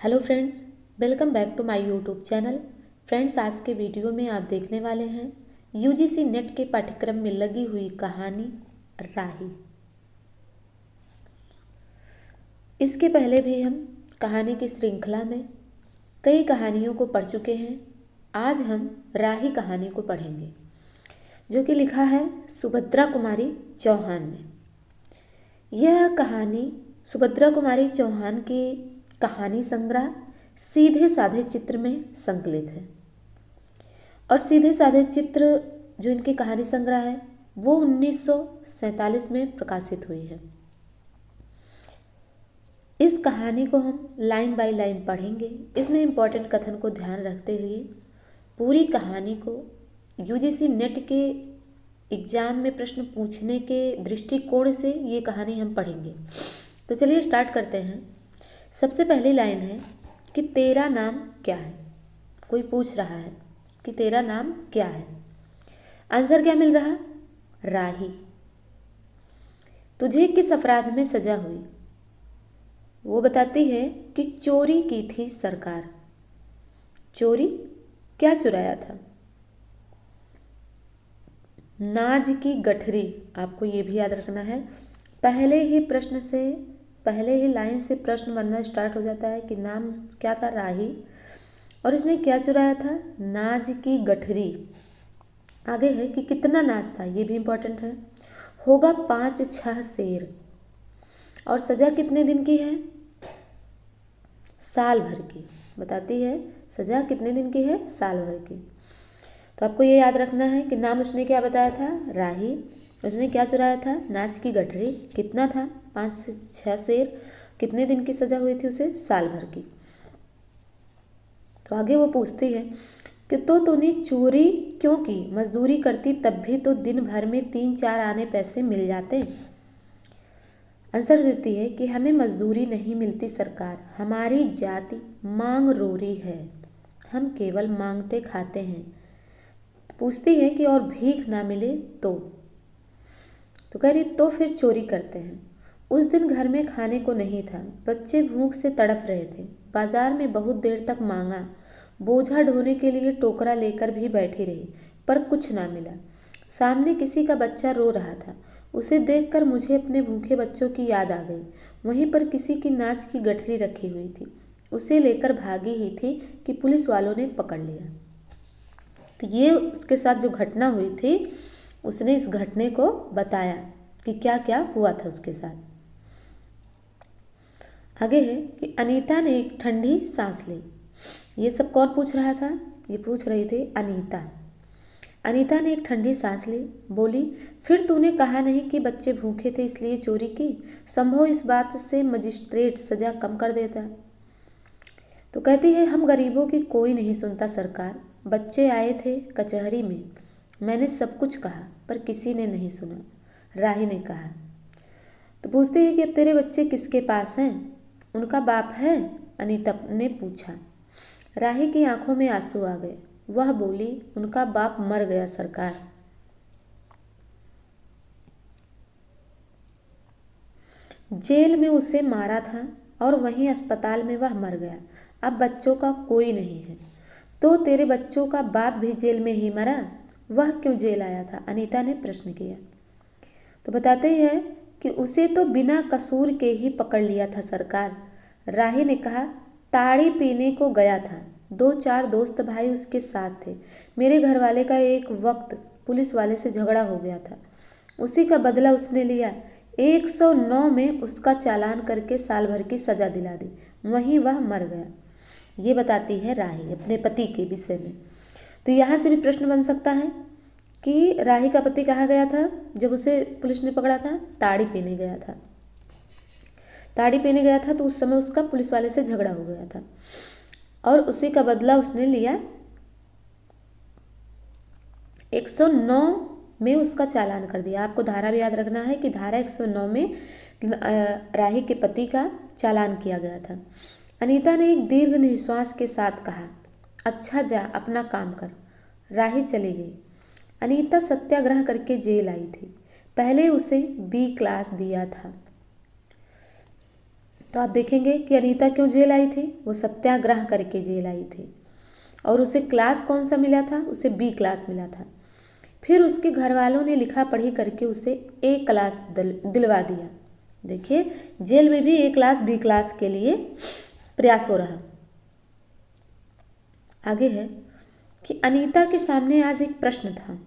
Hello friends, welcome back to my YouTube channel. Friends, आज के video में आप देखने वाले हैं यूजीसी नेट के पाठ्यक्रम में लगी हुई कहानी राही। इसके पहले भी हम कहानी की श्रृंखला में कई कहानियों को पढ़ चुके हैं। आज हम राही कहानी को पढ़ेंगे, जो कि लिखा है सुभद्रा कुमारी चौहान ने। यह कहानी सुभद्रा कुमारी चौहान की कहानी संग्रह सीधे साधे चित्र में संकलित है। और सीधे साधे चित्र जो इनकी कहानी संग्रह है वो 1947 में प्रकाशित हुई है। इस कहानी को हम लाइन बाय लाइन पढ़ेंगे। इसमें इम्पोर्टेंट कथन को ध्यान रखते हुए पूरी कहानी को यूजीसी नेट के एग्जाम में प्रश्न पूछने के दृष्टिकोण से ये कहानी हम पढ़ेंगे। तो चलिए स्टार्ट करते हैं। सबसे पहली लाइन है कि तेरा नाम क्या है। कोई पूछ रहा है कि तेरा नाम क्या है। आंसर क्या मिल रहा? राही। तुझे किस अपराध में सजा हुई? वो बताती है कि चोरी की थी सरकार। चोरी? क्या चुराया था? नाज की गठरी। आपको ये भी याद रखना है। पहले ही लाइन से प्रश्न बनना स्टार्ट हो जाता है कि नाम क्या था? राही। और इसने क्या चुराया था? नाज की गठरी। आगे है कि कितना नाज था, ये भी इम्पोर्टेंट है। होगा 5-6 सेर। और सजा कितने दिन की है? साल भर की। बताती है सजा कितने दिन की है? साल भर की। तो आपको ये याद रखना है कि नाम उसने क्या बताया था? राही। उसने क्या चुराया था? नाच की गठरी। कितना था? 5 से 6 सेर। कितने दिन की सजा हुई थी उसे? साल भर की। तो आगे वो पूछती है कि तो तूने चोरी क्यों की? मजदूरी करती तब भी तो दिन भर में 3-4 आने पैसे मिल जाते। आंसर देती है कि हमें मजदूरी नहीं मिलती सरकार, हमारी जाति मांग रोरी है, हम केवल मांगते खाते हैं। पूछती है कि और भीख ना मिले तो कह रही तो फिर चोरी करते हैं। उस दिन घर में खाने को नहीं था, बच्चे भूख से तड़प रहे थे। बाजार में बहुत देर तक मांगा, बोझा ढोने के लिए टोकरा लेकर भी बैठी रही, पर कुछ ना मिला। सामने किसी का बच्चा रो रहा था, उसे देखकर मुझे अपने भूखे बच्चों की याद आ गई। वहीं पर किसी की नाच की गठरी रखी हुई थी, उसे लेकर भागी ही थी कि पुलिस वालों ने पकड़ लिया। तो ये उसके साथ जो घटना हुई थी, उसने इस घटने को बताया कि क्या क्या हुआ था उसके साथ। आगे है कि अनीता ने एक ठंडी सांस ली। ये सब कौन पूछ रहा था? ये पूछ रही थी अनीता। अनीता ने एक ठंडी सांस ली, बोली फिर तूने कहा नहीं कि बच्चे भूखे थे इसलिए चोरी की? संभव इस बात से मजिस्ट्रेट सजा कम कर देता। तो कहती है हम गरीबों की कोई नहीं सुनता सरकार। बच्चे आए थे कचहरी में, मैंने सब कुछ कहा पर किसी ने नहीं सुना। राही ने कहा। तो पूछते हैं कि अब तेरे बच्चे किसके पास हैं? उनका बाप है? अनीता ने पूछा। राही की आंखों में आंसू आ गए। वह बोली उनका बाप मर गया सरकार। जेल में उसे मारा था और वहीं अस्पताल में वह मर गया। अब बच्चों का कोई नहीं है। तो तेरे बच्चों का बाप भी जेल में ही मरा? वह क्यों जेल आया था? अनीता ने प्रश्न किया। तो बताते हैं कि उसे तो बिना कसूर के ही पकड़ लिया था सरकार। राही ने कहा ताड़ी पीने को गया था, 2-4 दोस्त भाई उसके साथ थे। मेरे घर वाले का एक वक्त पुलिस वाले से झगड़ा हो गया था, उसी का बदला उसने लिया। 109 में उसका चालान करके साल भर की सजा दिला दी, वहीं वह मर गया। ये बताती है राही अपने पति के विषय में। तो यहाँ से भी प्रश्न बन सकता है कि राही का पति कहाँ गया था जब उसे पुलिस ने पकड़ा था? ताड़ी पीने गया था। ताड़ी पीने गया था तो उस समय उसका पुलिस वाले से झगड़ा हो गया था और उसी का बदला उसने लिया। 109 में उसका चालान कर दिया। आपको धारा भी याद रखना है कि धारा 109 में राही के पति का चालान किया गया था। अनीता ने एक दीर्घ निश्वास के साथ कहा अच्छा जा अपना काम कर। राही चली गई। अनीता सत्याग्रह करके जेल आई थी। पहले उसे B क्लास दिया था। तो आप देखेंगे कि अनीता क्यों जेल आई थी, वो सत्याग्रह करके जेल आई थी। और उसे क्लास कौन सा मिला था, उसे बी क्लास मिला था। फिर उसके घर वालों ने लिखा पढ़ी करके उसे ए क्लास दिलवा दिया। देखिए जेल में भी ए क्लास बी क्लास के लिए प्रयास हो रहा। आगे है कि अनीता के सामने आज एक प्रश्न था।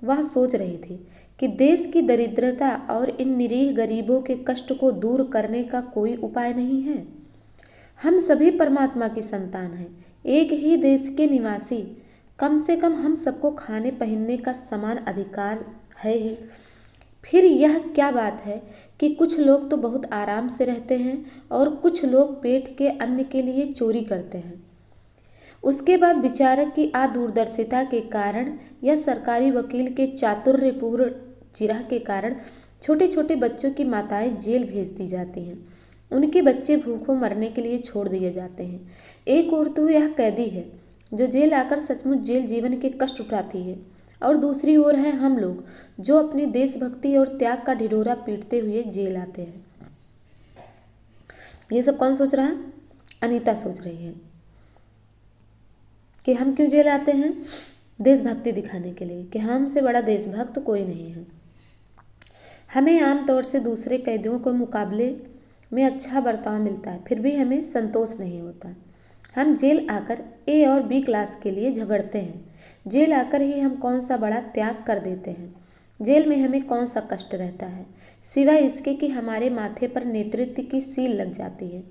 वह सोच रही थी कि देश की दरिद्रता और इन निरीह गरीबों के कष्ट को दूर करने का कोई उपाय नहीं है। हम सभी परमात्मा की संतान हैं, एक ही देश के निवासी। कम से कम हम सबको खाने पहनने का समान अधिकार है ही। फिर यह क्या बात है कि कुछ लोग तो बहुत आराम से रहते हैं और कुछ लोग पेट के अन्न के लिए चोरी करते हैं। उसके बाद विचारक की अदूरदर्शिता के कारण या सरकारी वकील के चातुर्यपूर्ण चिरह के कारण छोटे छोटे बच्चों की माताएं जेल भेज दी जाती हैं। उनके बच्चे भूखों मरने के लिए छोड़ दिए जाते हैं। एक ओर तो यह कैदी है जो जेल आकर सचमुच जेल जीवन के कष्ट उठाती है, और दूसरी ओर है हम लोग जो अपनी देशभक्ति और त्याग का ढिढोरा पीटते हुए जेल आते हैं। ये सब कौन सोच रहा है? अनीता सोच रही है कि हम क्यों जेल आते हैं? देशभक्ति दिखाने के लिए कि हमसे बड़ा देशभक्त कोई नहीं है। हमें आमतौर से दूसरे कैदियों के मुकाबले में अच्छा बर्ताव मिलता है, फिर भी हमें संतोष नहीं होता। हम जेल आकर ए और बी क्लास के लिए झगड़ते हैं। जेल आकर ही हम कौन सा बड़ा त्याग कर देते हैं। जेल में हमें कौन सा कष्ट रहता है, सिवाय इसके कि हमारे माथे पर नेतृत्व की सील लग जाती है।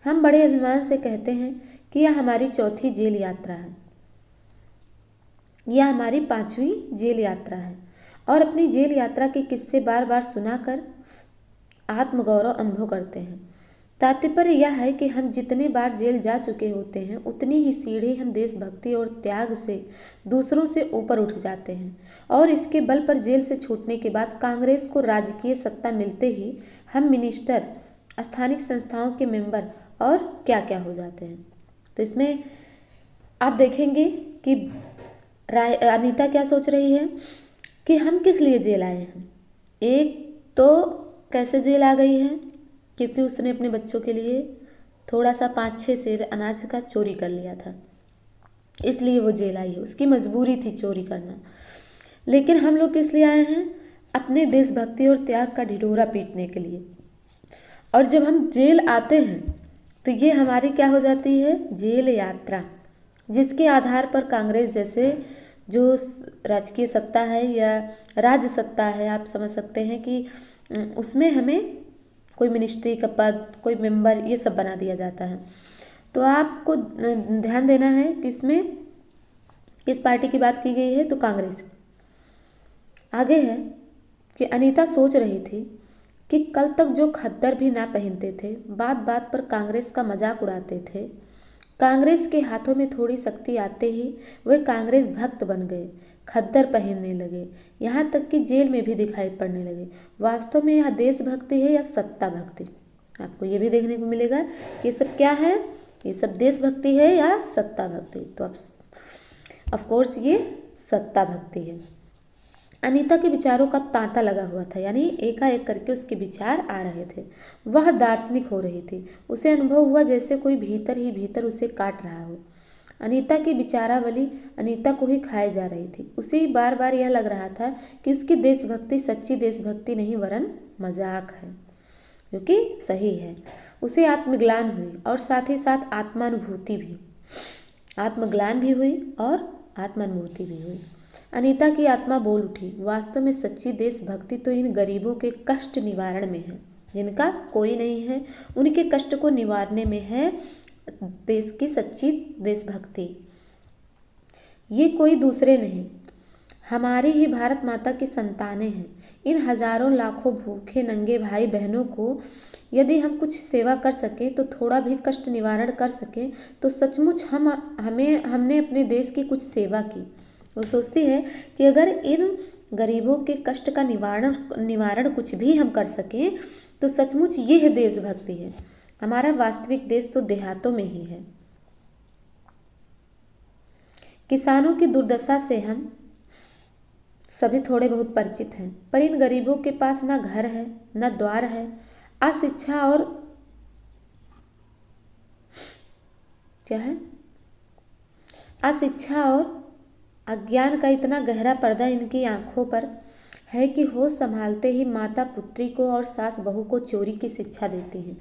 हम बड़े अभिमान से कहते हैं कि यह हमारी चौथी जेल यात्रा है, यह हमारी 5वीं जेल यात्रा है, और अपनी जेल यात्रा के किस्से बार बार सुनाकर आत्मगौरव अनुभव करते हैं। तात्पर्य यह है कि हम जितने बार जेल जा चुके होते हैं उतनी ही सीढ़ी हम देशभक्ति और त्याग से दूसरों से ऊपर उठ जाते हैं, और इसके बल पर जेल से छूटने के बाद कांग्रेस को राजकीय सत्ता मिलते ही हम मिनिस्टर, स्थानिक संस्थाओं के मेंबर और क्या क्या हो जाते हैं। तो इसमें आप देखेंगे कि अनीता क्या सोच रही है कि हम किस लिए जेल आए हैं। एक तो कैसे जेल आ गई है, क्योंकि उसने अपने बच्चों के लिए थोड़ा सा 5-6 सेर अनाज का चोरी कर लिया था, इसलिए वो जेल आई है। उसकी मजबूरी थी चोरी करना। लेकिन हम लोग किस लिए आए हैं? अपने देशभक्ति और त्याग का ढिढोरा पीटने के लिए। और जब हम जेल आते हैं तो ये हमारी क्या हो जाती है? जेल यात्रा, जिसके आधार पर कांग्रेस जैसे जो राजकीय सत्ता है या राज्य सत्ता है, आप समझ सकते हैं कि उसमें हमें कोई मिनिस्ट्री का पद, कोई मेंबर, ये सब बना दिया जाता है। तो आपको ध्यान देना है कि इसमें किस पार्टी की बात की गई है, तो कांग्रेस। आगे है कि अनीता सोच रही थी कि कल तक जो खद्दर भी ना पहनते थे, बात बात पर कांग्रेस का मजाक उड़ाते थे, कांग्रेस के हाथों में थोड़ी शक्ति आते ही वे कांग्रेस भक्त बन गए, खद्दर पहनने लगे, यहाँ तक कि जेल में भी दिखाई पड़ने लगे। वास्तव में यह देशभक्ति है या सत्ता भक्ति? आपको ये भी देखने को मिलेगा कि ये सब क्या है, ये सब देशभक्ति है या सत्ता भक्ति। तो अब ऑफ कोर्स ये सत्ता भक्ति है। अनीता के विचारों का तांता लगा हुआ था, यानी एकाएक करके उसके विचार आ रहे थे। वह दार्शनिक हो रही थी। उसे अनुभव हुआ जैसे कोई भीतर ही भीतर उसे काट रहा हो। अनीता की विचारावली अनीता को ही खाए जा रही थी। उसे बार बार यह लग रहा था कि उसकी देशभक्ति सच्ची देशभक्ति नहीं वरन मजाक है, जो कि सही है। उसे आत्मग्लान हुई और साथ ही साथ आत्मानुभूति भी, आत्मग्लान भी हुई और आत्मानुभूति भी हुई। अनीता की आत्मा बोल उठी, वास्तव में सच्ची देशभक्ति तो इन गरीबों के कष्ट निवारण में है, जिनका कोई नहीं है, उनके कष्ट को निवारने में है देश की सच्ची देशभक्ति। ये कोई दूसरे नहीं, हमारी ही भारत माता की संतानें हैं। इन हजारों लाखों भूखे नंगे भाई बहनों को यदि हम कुछ सेवा कर सके, तो थोड़ा भी कष्ट निवारण कर सके, तो सचमुच हमने अपने देश की कुछ सेवा की। वो सोचती है कि अगर इन गरीबों के कष्ट का निवारण कुछ भी हम कर सकें, तो सचमुच ये है देशभक्ति है। हमारा वास्तविक देश तो देहातों में ही है। किसानों की दुर्दशा से हम सभी थोड़े बहुत परिचित हैं, पर इन गरीबों के पास ना घर है, ना द्वार है, अशिक्षा और क्या है, अशिक्षा और अज्ञान का इतना गहरा पर्दा इनकी आंखों पर है कि होश संभालते ही माता पुत्री को और सास बहू को चोरी की शिक्षा देती हैं।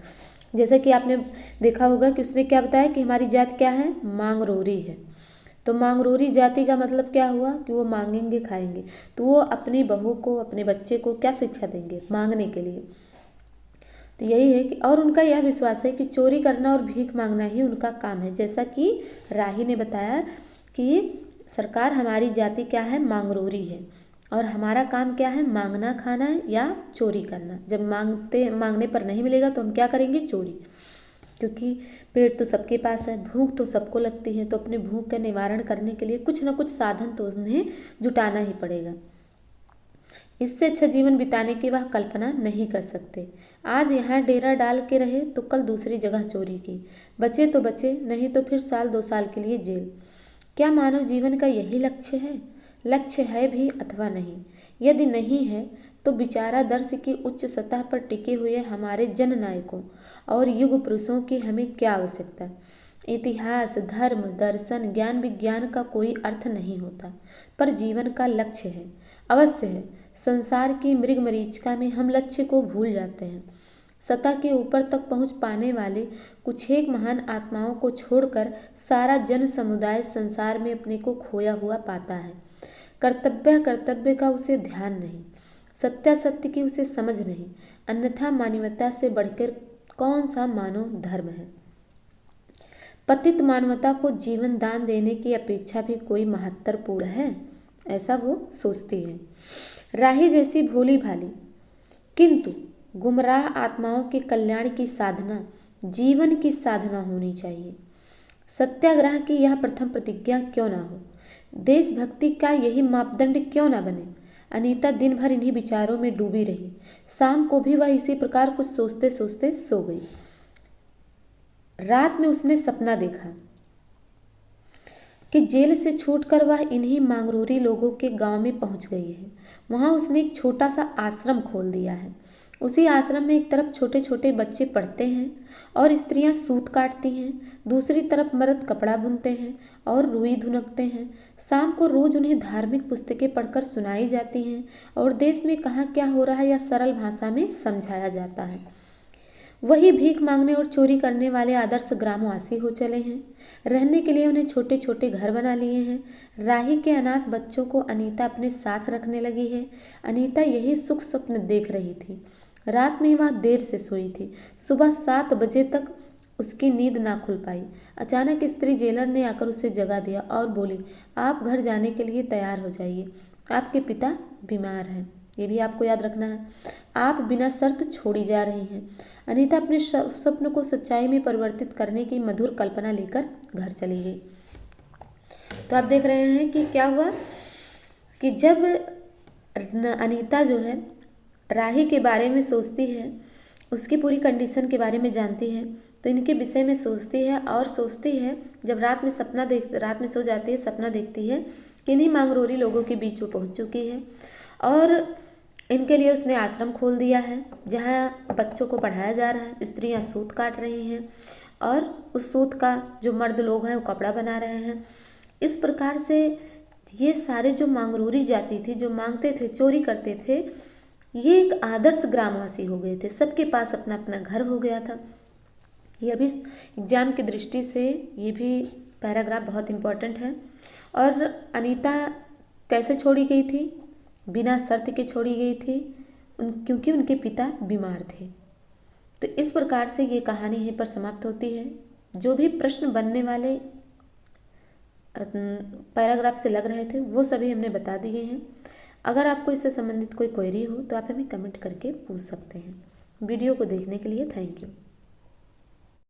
जैसे कि आपने देखा होगा कि उसने क्या बताया कि हमारी जात क्या है, मांगरोरी है। तो मांगरोरी जाति का मतलब क्या हुआ कि वो मांगेंगे खाएंगे। तो वो अपनी बहू को, अपने बच्चे को क्या शिक्षा देंगे, मांगने के लिए। तो यही है कि और उनका यह विश्वास है कि चोरी करना और भीख मांगना ही उनका काम है। जैसा कि राही ने बताया कि सरकार हमारी जाति क्या है, मांगरोरी है, और हमारा काम क्या है, मांगना खाना या चोरी करना। जब मांगने पर नहीं मिलेगा तो हम क्या करेंगे, चोरी। क्योंकि पेट तो सबके पास है, भूख तो सबको लगती है, तो अपने भूख का निवारण करने के लिए कुछ न कुछ साधन तो उन्हें जुटाना ही पड़ेगा। इससे अच्छा जीवन बिताने की वह कल्पना नहीं कर सकते। आज यहाँ डेरा डाल के रहे तो कल दूसरी जगह चोरी की, बचे तो बचे, नहीं तो फिर साल 2 साल के लिए जेल। क्या मानव जीवन का यही लक्ष्य है? लक्ष्य है भी अथवा नहीं। यदि नहीं है तो विचारा दर्श की उच्च सतह पर टिके हुए हमारे जननायकों और युग पुरुषों की हमें क्या आवश्यकता। इतिहास, धर्म, दर्शन, ज्ञान विज्ञान का कोई अर्थ नहीं होता, पर जीवन का लक्ष्य है, अवश्य है। संसार की मृग मरीचिका में हम लक्ष्य को भूल जाते हैं। सतह के ऊपर तक पहुंच पाने वाले कुछ एक महान आत्माओं को छोड़कर सारा जन समुदाय संसार में अपने को खोया हुआ पाता है। कर्तव्य का उसे ध्यान नहीं, सत्यासत्य की उसे समझ नहीं, अन्यथा मानवता से बढ़कर कौन सा मानव धर्म है। पतित मानवता को जीवन दान देने की अपेक्षा भी कोई महत्वपूर्ण है, ऐसा वो सोचती है। राही जैसी भोली भाली किंतु गुमराह आत्माओं के कल्याण की साधना जीवन की साधना होनी चाहिए। सत्याग्रह की यह प्रथम प्रतिज्ञा क्यों ना हो, देशभक्ति का यही मापदंड क्यों ना बने। अनीता दिन भर इन्हीं विचारों में डूबी रही। शाम को भी वह इसी प्रकार कुछ सोचते सोचते सो गई। रात में उसने सपना देखा कि जेल से छूटकर वह इन्हीं मांगरोरी लोगों के गांव में पहुंच गई है। वहां उसने एक छोटा सा आश्रम खोल दिया है। उसी आश्रम में एक तरफ छोटे छोटे बच्चे पढ़ते हैं और स्त्रियां सूत काटती हैं, दूसरी तरफ मर्द कपड़ा बुनते हैं और रुई धुनकते हैं। शाम को रोज उन्हें धार्मिक पुस्तकें पढ़कर सुनाई जाती हैं और देश में कहाँ क्या हो रहा है यह सरल भाषा में समझाया जाता है। वही भीख मांगने और चोरी करने वाले आदर्श ग्रामवासी हो चले हैं। रहने के लिए उन्हें छोटे छोटे घर बना लिए हैं। राही के अनाथ बच्चों को अनीता अपने साथ रखने लगी है। अनीता यही सुख स्वप्न देख रही थी। रात में वह देर से सोई थी। सुबह 7 बजे तक उसकी नींद ना खुल पाई। अचानक स्त्री जेलर ने आकर उसे जगा दिया और बोली, आप घर जाने के लिए तैयार हो जाइए, आपके पिता बीमार हैं। ये भी आपको याद रखना है। आप बिना शर्त छोड़ी जा रही हैं। अनीता अपने स्वप्न को सच्चाई में परिवर्तित करने की मधुर कल्पना लेकर घर चली गई। तो आप देख रहे हैं कि क्या हुआ कि जब अनीता जो है राही के बारे में सोचती है, उसकी पूरी कंडीशन के बारे में जानती है, तो इनके विषय में सोचती है और सोचती है जब रात में सो जाती है, सपना देखती है कि इन्हीं मांगरोरी लोगों के बीच वो पहुंच चुकी है और इनके लिए उसने आश्रम खोल दिया है जहाँ बच्चों को पढ़ाया जा रहा है। स्त्रियाँ सूत काट रही हैं और उस सूत का जो मर्द लोग हैं वो कपड़ा बना रहे हैं। इस प्रकार से ये सारे जो मांगरोरी जाति थी, जो मांगते थे, चोरी करते थे, ये एक आदर्श ग्रामवासी हो गए थे। सबके पास अपना अपना घर हो गया था। ये अभी एग्जाम की दृष्टि से ये भी पैराग्राफ बहुत इम्पोर्टेंट है। और अनीता कैसे छोड़ी गई थी? बिना शर्त के छोड़ी गई थी क्योंकि उनके पिता बीमार थे। तो इस प्रकार से ये कहानी यहीं पर समाप्त होती है। जो भी प्रश्न बनने वाले पैराग्राफ से लग रहे थे वो सभी हमने बता दिए हैं। अगर आपको इससे संबंधित कोई क्वेरी हो तो आप हमें कमेंट करके पूछ सकते हैं। वीडियो को देखने के लिए थैंक यू।